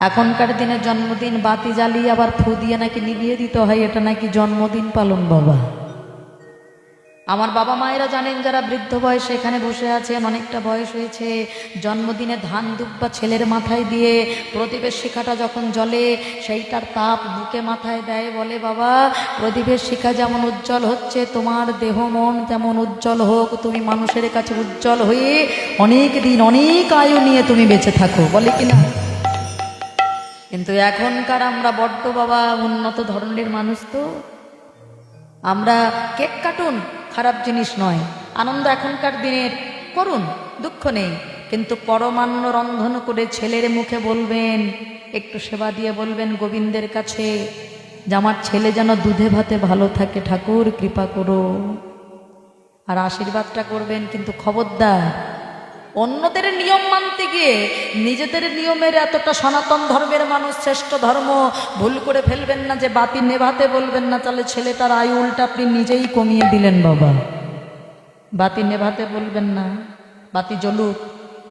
এখনকার দিনে জন্মদিন বাতি জ্বালিয়ে আবার ফু দিয়ে নাকি নিভিয়ে দিতে হয়, এটা নাকি জন্মদিন পালন। বাবা, আমার বাবা মায়েরা জানেন, যারা বৃদ্ধ বয়সে এখানে বসে আছেন, অনেকটা বয়স হয়েছে, জন্মদিনে ধান দুব্বা ছেলের মাথায় দিয়ে প্রদীপের শিখাটা যখন জ্বলে সেইটার তাপ বুকে মাথায় দেয়, বলে বাবা প্রদীপের শিখা যেমন উজ্জ্বল হচ্ছে, তোমার দেহ মন তেমন উজ্জ্বল হোক, তুমি মানুষের কাছে উজ্জ্বল হয়ে অনেক দিন অনেক আয়ু নিয়ে তুমি বেঁচে থাকো, বলে কিনা। কিন্তু এখনকার আমরা বড্ড বাবা উন্নত ধরনের মানুষ, তো আমরা কেক কাটুন, খারাপ জিনিস নয়, আনন্দ এখনকার দিনের করুন, দুঃখ নেই, কিন্তু পরমান্ন রন্ধন করে ছেলের মুখে বলবেন, একটু সেবা দিয়ে বলবেন গোবিন্দের কাছে যে আমার ছেলে যেন দুধে ভাতে ভালো থাকে, ঠাকুর কৃপা করো, আর আশীর্বাদটা করবেন। কিন্তু খবরদার অন্যদের নিয়ম মানতে গিয়ে নিজেদের নিয়মের এতটা সনাতন ধর্মের মানুষ, শ্রেষ্ঠ ধর্ম, ভুল করে ফেলবেন না যে বাতি নেভাতে বলবেন না, তাহলে ছেলেটার আয়ু উল্টা আপনি নিজেই কমিয়ে দিলেন। বাবা, বাতি নেভাতে বলবেন না, বাতি জ্বলুক,